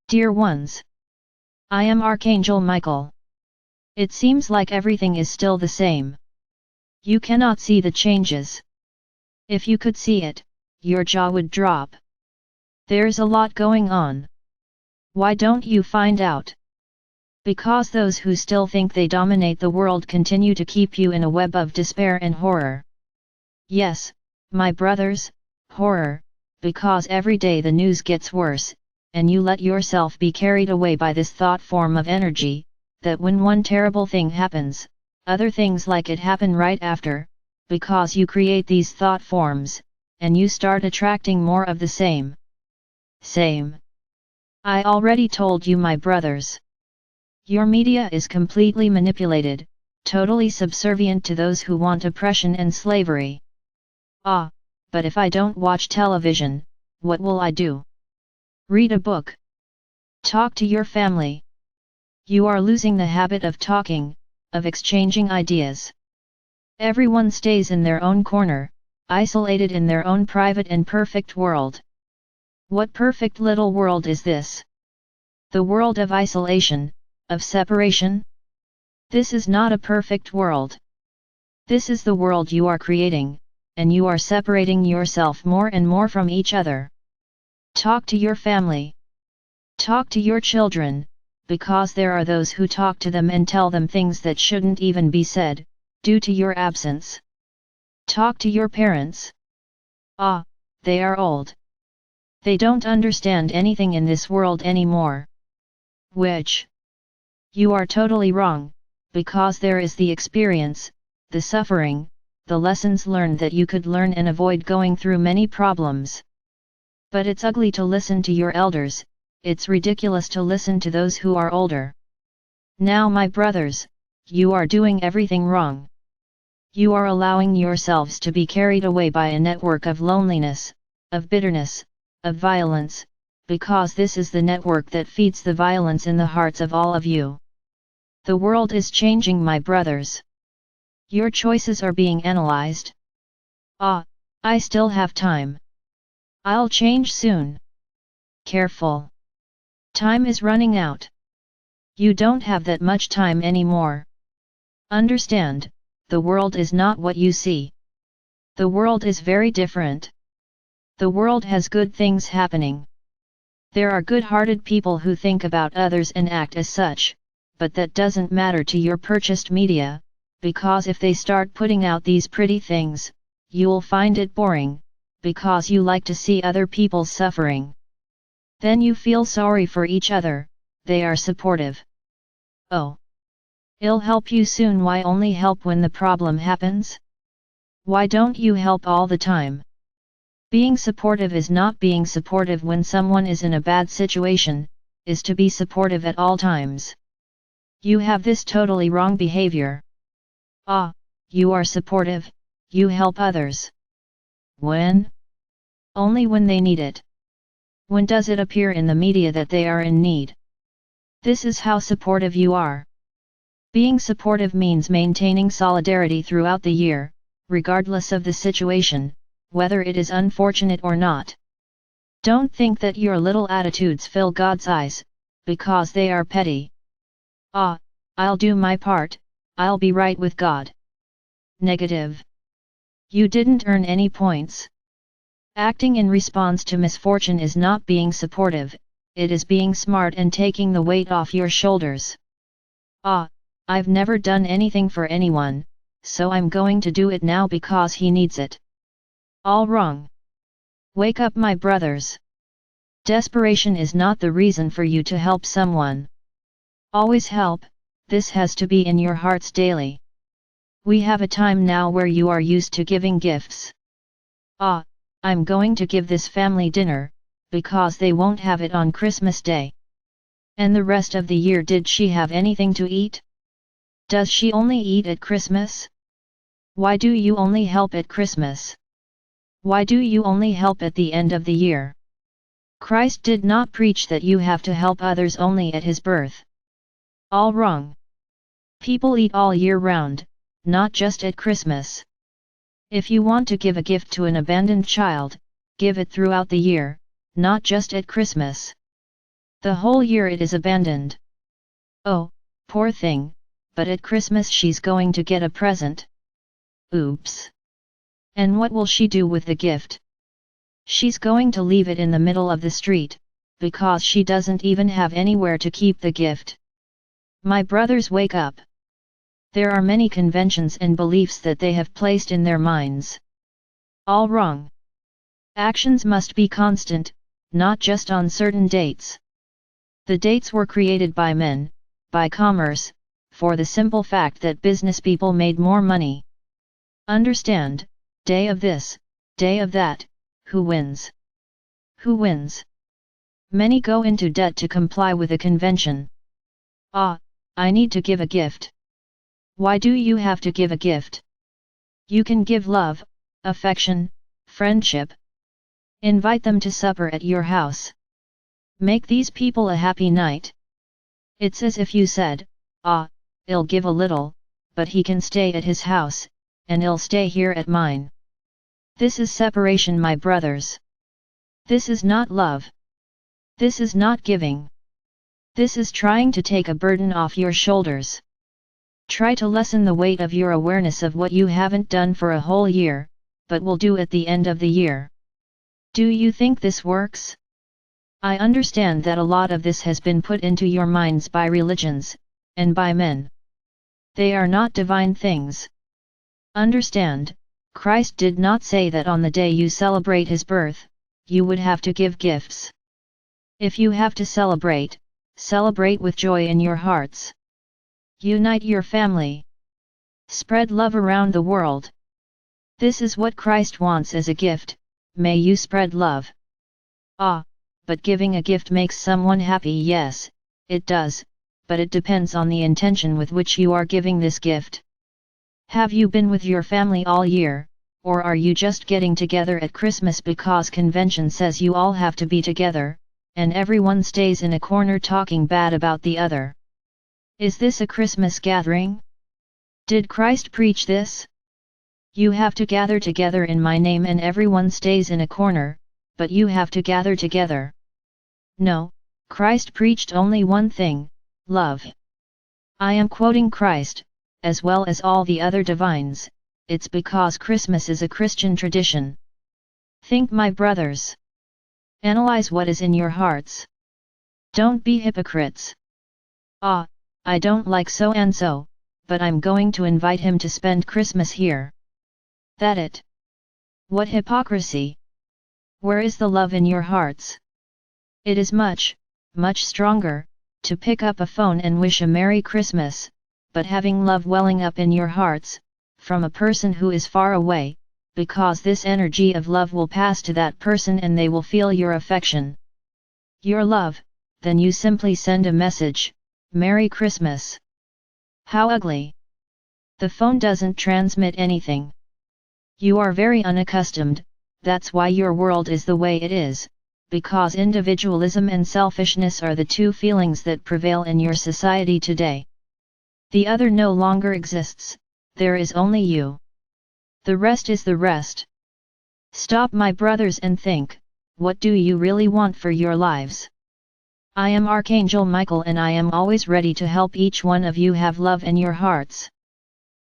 Dear ones, I am Archangel Michael. It seems like everything is still the same. You cannot see the changes. If you could see it, your jaw would drop. There's a lot going on. Why don't you find out? Because those who still think they dominate the world continue to keep you in a web of despair and horror. Yes, my brothers, horror, because every day the news gets worse, and you let yourself be carried away by this thought form of energy, that when one terrible thing happens, other things like it happen right after, because you create these thought forms, and you start attracting more of the same. I already told you, my brothers. Your media is completely manipulated, totally subservient to those who want oppression and slavery. But if I don't watch television, what will I do? Read a book. Talk to your family. You are losing the habit of talking, of exchanging ideas. Everyone stays in their own corner, isolated in their own private and perfect world. What perfect little world is this? The world of isolation, of separation? This is not a perfect world. This is the world you are creating, and you are separating yourself more and more from each other. Talk to your family. Talk to your children, because there are those who talk to them and tell them things that shouldn't even be said, due to your absence. Talk to your parents. They are old. They don't understand anything in this world anymore. Which? You are totally wrong, because there is the experience, the suffering, the lessons learned that you could learn and avoid going through many problems. But it's ugly to listen to your elders, it's ridiculous to listen to those who are older. Now, my brothers, you are doing everything wrong. You are allowing yourselves to be carried away by a network of loneliness, of bitterness, of violence, because this is the network that feeds the violence in the hearts of all of you. The world is changing, my brothers. Your choices are being analyzed. I still have time. I'll change soon. Careful. Time is running out. You don't have that much time anymore. Understand, the world is not what you see. The world is very different. The world has good things happening. There are good-hearted people who think about others and act as such, but that doesn't matter to your purchased media, because if they start putting out these pretty things, you'll find it boring, because you like to see other people suffering. Then you feel sorry for each other, they are supportive. It'll help you soon. Why only help when the problem happens? Why don't you help all the time? Being supportive is not being supportive when someone is in a bad situation, is to be supportive at all times. You have this totally wrong behavior. You are supportive, you help others. When? Only when they need it. When does it appear in the media that they are in need? This is how supportive you are. Being supportive means maintaining solidarity throughout the year, regardless of the situation, whether it is unfortunate or not. Don't think that your little attitudes fill God's eyes, because they are petty. I'll do my part, I'll be right with God. Negative. You didn't earn any points. Acting in response to misfortune is not being supportive, it is being smart and taking the weight off your shoulders. I've never done anything for anyone, so I'm going to do it now because he needs it. All wrong. Wake up, my brothers. Desperation is not the reason for you to help someone. Always help, this has to be in your hearts daily. We have a time now where you are used to giving gifts. I'm going to give this family dinner, because they won't have it on Christmas Day. And the rest of the year, did she have anything to eat? Does she only eat at Christmas? Why do you only help at Christmas? Why do you only help at the end of the year? Christ did not preach that you have to help others only at his birth. All wrong. People eat all year round, not just at Christmas. If you want to give a gift to an abandoned child, give it throughout the year, not just at Christmas. The whole year it is abandoned. Oh, poor thing, but at Christmas she's going to get a present. Oops. And what will she do with the gift? She's going to leave it in the middle of the street, because she doesn't even have anywhere to keep the gift. My brothers, wake up. There are many conventions and beliefs that they have placed in their minds. All wrong. Actions must be constant, not just on certain dates. The dates were created by men, by commerce, for the simple fact that business people made more money. Understand, day of this, day of that, who wins? Who wins? Many go into debt to comply with a convention. Ah, I need to give a gift. Why do you have to give a gift? You can give love, affection, friendship. Invite them to supper at your house. Make these people a happy night. It's as if you said, ah, I'll give a little, but he can stay at his house, and I'll stay here at mine. This is separation, my brothers. This is not love. This is not giving. This is trying to take a burden off your shoulders. Try to lessen the weight of your awareness of what you haven't done for a whole year, but will do at the end of the year. Do you think this works? I understand that a lot of this has been put into your minds by religions, and by men. They are not divine things. Understand, Christ did not say that on the day you celebrate his birth, you would have to give gifts. If you have to celebrate, celebrate with joy in your hearts. Unite your family. Spread love around the world. This is what Christ wants as a gift, may you spread love. Ah, but giving a gift makes someone happy, yes, it does, but it depends on the intention with which you are giving this gift. Have you been with your family all year, or are you just getting together at Christmas because convention says you all have to be together, and everyone stays in a corner talking bad about the other? Is this a Christmas gathering? Did Christ preach this? You have to gather together in my name and everyone stays in a corner, but you have to gather together. No, Christ preached only one thing, love. I am quoting Christ, as well as all the other divines, it's because Christmas is a Christian tradition. Think, my brothers. Analyze what is in your hearts. Don't be hypocrites. Ah, I don't like so and so, but I'm going to invite him to spend Christmas here. That it? What hypocrisy! Where is the love in your hearts? It is much, much stronger, to pick up a phone and wish a Merry Christmas, but having love welling up in your hearts, from a person who is far away, because this energy of love will pass to that person and they will feel your affection. Your love, then you simply send a message, Merry Christmas. How ugly! The phone doesn't transmit anything. You are very unaccustomed, that's why your world is the way it is, because individualism and selfishness are the two feelings that prevail in your society today. The other no longer exists, there is only you. The rest is the rest. Stop, my brothers, and think, what do you really want for your lives? I am Archangel Michael and I am always ready to help each one of you have love in your hearts.